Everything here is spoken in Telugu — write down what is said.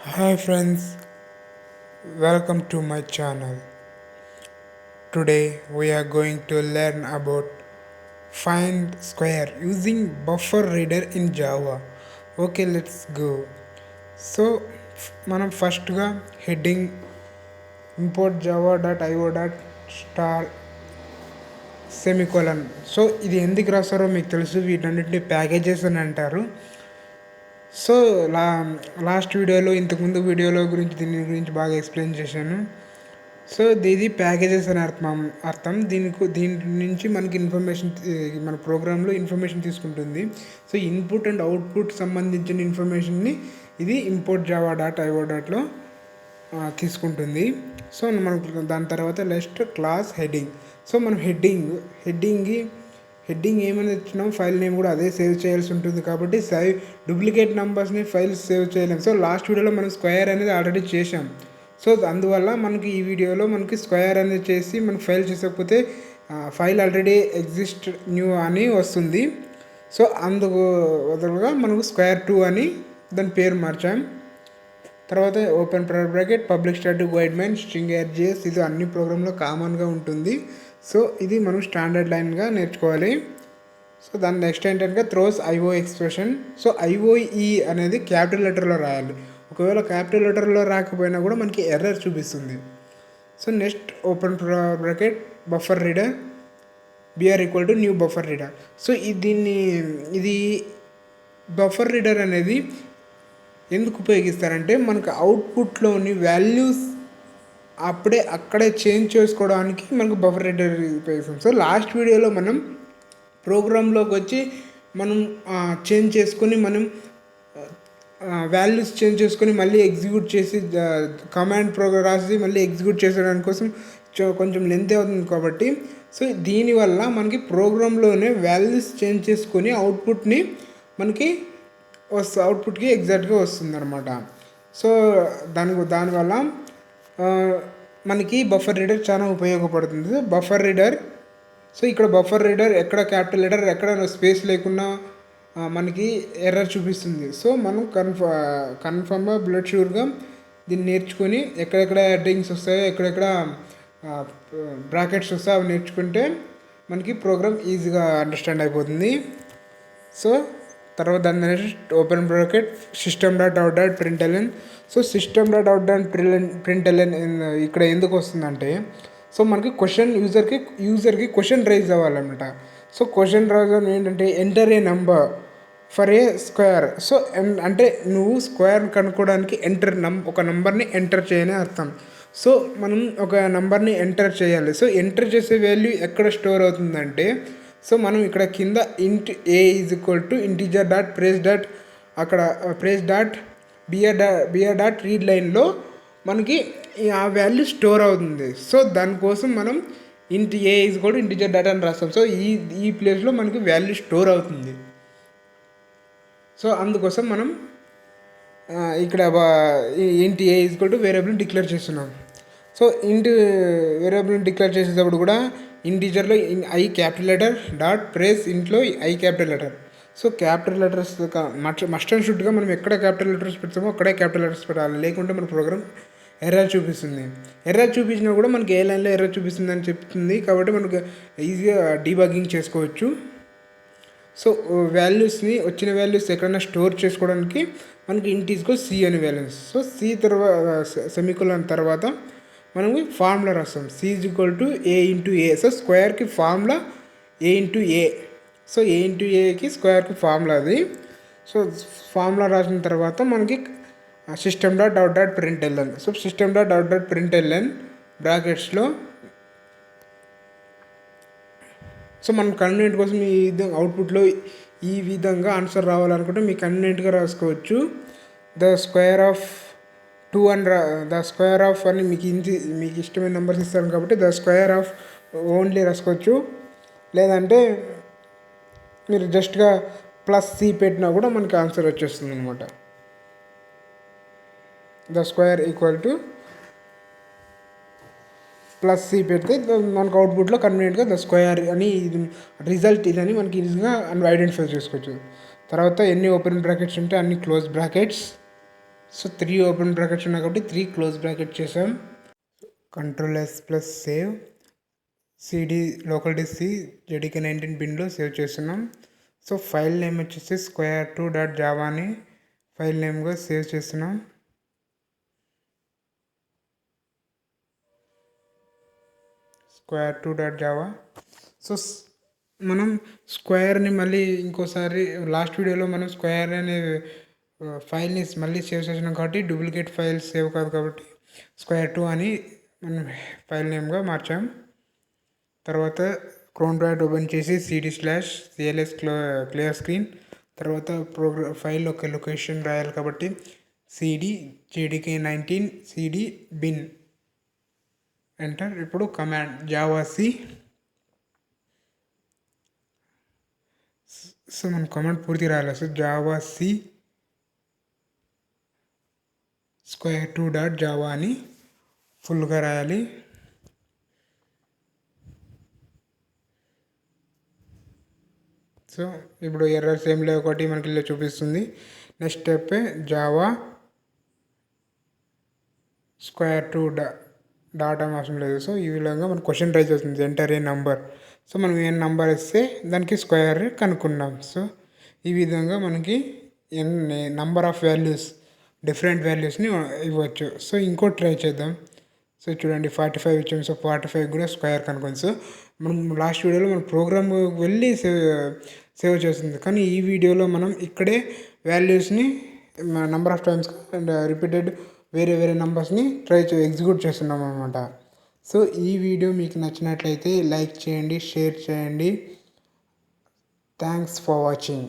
Hi friends, welcome to my channel. Today we are going to learn about find square using bufferedReader in Java. Okay, let's go. So మనం ఫస్ట్గా heading import java.io.star semicolon. So ఇది ఎందుకు రాస్తారో మీకు తెలుసు, వీటన్నిటిని ప్యాకేజెస్ అని అంటారు. సో లాస్ట్ వీడియోలో ఇంతకుముందు వీడియోలో దీని గురించి బాగా ఎక్స్ప్లెయిన్ చేశాను. సో ఇది ప్యాకేజెస్ అని అర్థం. దీని నుంచి మనకి ఇన్ఫర్మేషన్, మన ప్రోగ్రాంలో ఇన్ఫర్మేషన్ తీసుకుంటుంది. సో ఇన్పుట్ అండ్ అవుట్పుట్ సంబంధించిన ఇన్ఫర్మేషన్ని ఇది ఇంపోర్ట్ java.io.లో తీసుకుంటుంది. సో మనకు దాని తర్వాత నెక్స్ట్ క్లాస్ హెడ్డింగ్. సో మనం హెడ్డింగ్ ఏమైనా ఇచ్చినాం, ఫైల్ నేమ్ కూడా అదే సేవ్ చేయాల్సి ఉంటుంది. కాబట్టి డూప్లికేట్ నెంబర్స్ని ఫైల్స్ సేవ్ చేయలేం. సో లాస్ట్ వీడియోలో మనం స్క్వేర్ అనేది ఆల్రెడీ చేసాం. సో అందువల్ల మనకి ఈ వీడియోలో మనకి స్క్వేర్ అనేది చేసి మనకి ఫైల్ చేసకపోతే ఫైల్ ఆల్రెడీ ఎగ్జిస్ట్ న్యూ అని వస్తుంది. సో అందుకు బదులుగా మనకు స్క్వేర్ 2 అని దాని పేరు మార్చాం. తర్వాత open bracket public static wide main string RGS, ఇది అన్ని ప్రోగ్రాంలో కామన్గా ఉంటుంది. సో ఇది మనం స్టాండర్డ్ లైన్గా నేర్చుకోవాలి. సో దాని నెక్స్ట్ ఏంటంటే throws IO expression. So IOE అనేది క్యాపిటల్ లెటర్లో రాయాలి. ఒకవేళ క్యాపిటల్ లెటర్లో రాకపోయినా కూడా మనకి ఎర్రర్ చూపిస్తుంది. So next open bracket bufferedReader BR equal to new bufferedReader. So ఇది bufferedReader అనేది ఎందుకు ఉపయోగిస్తారంటే మనకు అవుట్పుట్లోని వాల్యూస్ అక్కడే చేంజ్ చేసుకోవడానికి మనకు bufferedReader ఉపయోగిస్తాం. సో లాస్ట్ వీడియోలో మనం ప్రోగ్రాంలోకి వచ్చి మనం చేంజ్ చేసుకొని వాల్యూస్ చేంజ్ చేసుకొని మళ్ళీ ఎగ్జిక్యూట్ చేసి కమాండ్ ప్రోగ్రామ్ రాసి మళ్ళీ ఎగ్జిక్యూట్ చేసేదాని కోసం కొంచెం లెంత్ అవుతుంది. కాబట్టి సో దీనివల్ల మనకి ప్రోగ్రాంలోనే వాల్యూస్ చేంజ్ చేసుకొని అవుట్పుట్కి ఎగ్జాక్ట్గా వస్తుంది అనమాట. సో దానివల్ల మనకి bufferedReader చాలా ఉపయోగపడుతుంది. సో ఇక్కడ bufferedReader ఎక్కడ క్యాపిటల్ లెటర్ ఎక్కడ స్పేస్ లేకుండా మనకి ఎర్రర్ చూపిస్తుంది. సో మనం కన్ఫర్మ్గా బ్లడ్ షూర్గా దీన్ని నేర్చుకొని ఎక్కడెక్కడ హెడ్డింగ్స్ వస్తాయో ఎక్కడెక్కడ బ్రాకెట్స్ వస్తాయో అవి నేర్చుకుంటే మనకి ప్రోగ్రామ్ ఈజీగా అండర్స్టాండ్ అయిపోతుంది. సో తర్వాత దాని next open bracket system.out.println. So system.out.println ఇక్కడ ఎందుకు వస్తుందంటే, సో మనకి యూజర్కి క్వశ్చన్ రైజ్ అవ్వాలన్నమాట. సో క్వశ్చన్ రైజ్ ఏంటంటే enter a number for a square. So అంటే నువ్వు స్క్వేర్ కనుక్కోవడానికి ఒక నెంబర్ని ఎంటర్ చేయని అర్థం. సో మనం ఒక నెంబర్ని ఎంటర్ చేయాలి. సో ఎంటర్ చేసే వాల్యూ ఎక్కడ స్టోర్ అవుతుందంటే, సో మనం ఇక్కడ కింద int a is equal to integer dot parse dot BR dot read లైన్లో మనకి ఆ వాల్యూ స్టోర్ అవుతుంది. సో దానికోసం మనం int a is equal to integer dot అని రాస్తాం. సో ఈ ప్లేస్లో మనకి వాల్యూ స్టోర్ అవుతుంది. సో అందుకోసం మనం ఇక్కడ int a is equal to వేరియబుల్ని డిక్లేర్ చేస్తున్నాం. సో వేరియబుల్ని డిక్లేర్ చేసేటప్పుడు కూడా ఇంటీజర్లో I క్యాపిటల్ లెటర్ డాట్ ప్రేస్ ఇంట్లో I capital letter. So capital letters must and షుడ్గా మనం ఎక్కడ క్యాపిటల్ లెటర్స్ పెడతామో అక్కడే క్యాపిటల్ లెటర్స్ పెట్టాలి, లేకుంటే మన ప్రోగ్రామ్ ఎర్రర్ చూపిస్తుంది. ఎర్రర్ చూపించినా కూడా మనకి ఏ లైన్లో ఎర్రర్ చూపిస్తుంది అని చెప్తుంది. కాబట్టి మనకు ఈజీగా డీబగ్గింగ్ చేసుకోవచ్చు. సో వచ్చిన వాల్యూస్ ఎక్కడైనా స్టోర్ చేసుకోవడానికి మనకి int ఈక్వల్ C అనే వాల్యూస్. సో C తర్వాత సెమికోలన్ తర్వాత మనకి ఫార్ములా రాస్తాం. C is equal to A into A. So స్క్వేర్కి formula A into A. So A into Aకి స్క్వేర్కి ఫార్ములా అది. సో ఫార్ములా రాసిన తర్వాత మనకి system.out.println. సో system.out.println బ్రాకెట్స్లో సో మనం కన్వీనియంట్ కోసం ఈ విధంగా అవుట్పుట్లో ఈ విధంగా ఆన్సర్ రావాలనుకుంటే మీకు కన్వీనియంట్గా రాసుకోవచ్చు. ద స్క్వేర్ ఆఫ్ అని మీకు ఇష్టమైన నెంబర్స్ ఇస్తాను కాబట్టి ద స్క్వేర్ ఆఫ్ ఓన్లీ రాసుకోవచ్చు. లేదంటే మీరు జస్ట్గా +C పెట్టినా కూడా మనకి ఆన్సర్ వచ్చేస్తుంది అనమాట. The square equal to +C పెడితే మనకు అవుట్పుట్లో కన్వీనియంట్గా ద స్క్వేర్ అని రిజల్ట్ ఇదని మనకి ఈజీగా ఐడెంటిఫై చేసుకోవచ్చు. తర్వాత ఎన్ని ఓపెన్ బ్రాకెట్స్ ఉంటే అన్ని close brackets. So 3 open brackets ఉన్నాయి కాబట్టి 3 క్లోజ్ బ్రాకెట్ చేసాం. Ctrl+S plus save, CD local DC JDK19 బిన్లో సేవ్ చేస్తున్నాం. సో ఫైల్ నేమ్ వచ్చేసి square2.java అని ఫైల్ నేమ్గా సేవ్ చేస్తున్నాం. square2.java. సో మనం స్క్వేర్ని మళ్ళీ ఇంకోసారి లాస్ట్ వీడియోలో మనం స్క్వేర్ అనే ఫైల్ని మళ్ళీ సేవ్ చేసినాం కాబట్టి డూప్లికేట్ ఫైల్ సేవ్ కాదు కాబట్టి square2 అని మనం ఫైల్ నేమ్గా మార్చాం. తర్వాత క్రోమ్ బ్రౌజర్ ఓపెన్ చేసి cd/cls క్లియర్ స్క్రీన్, తర్వాత ఫైల్ ఒక లొకేషన్ రాయాలి కాబట్టి cd JDK19 cd bin enter. ఇప్పుడు కమాండ్ జావాc. సో మనం కమాండ్ పూర్తి రాయాలి. సో జావాc square2.java అని ఫుల్గా రాయాలి. సో ఇప్పుడు ఎర్రర్స్ ఏం లేవు ఒకటి మనకి ఇలా చూపిస్తుంది. Next step Java square2 dot అని అవసరం లేదు. సో ఈ విధంగా మనకు క్వశ్చన్ రైజ్ అవుతుంది, ఎంటర్ ఏ నంబర్. సో మనం ఏ నంబర్ ఇస్తే దానికి స్క్వేర్ కనుక్కున్నాం. సో ఈ విధంగా మనకి నంబర్ ఆఫ్ వాల్యూస్, డిఫరెంట్ వాల్యూస్ని ఇవ్వచ్చు. సో ఇంకోటి ట్రై చేద్దాం. సో చూడండి 45 ఇచ్చాం. సో 45 కూడా స్క్వేర్ కనుక్కోండి. సో మనం లాస్ట్ వీడియోలో మన ప్రోగ్రామ్ వెళ్ళి సేవ్ చేస్తుంది, కానీ ఈ వీడియోలో మనం ఇక్కడే వాల్యూస్ని number of times and repeated వేరే వేరే నెంబర్స్ని ఎగ్జిక్యూట్ చేస్తున్నాం అనమాట. సో ఈ వీడియో మీకు నచ్చినట్లయితే లైక్ చేయండి, షేర్ చేయండి. Thanks for watching.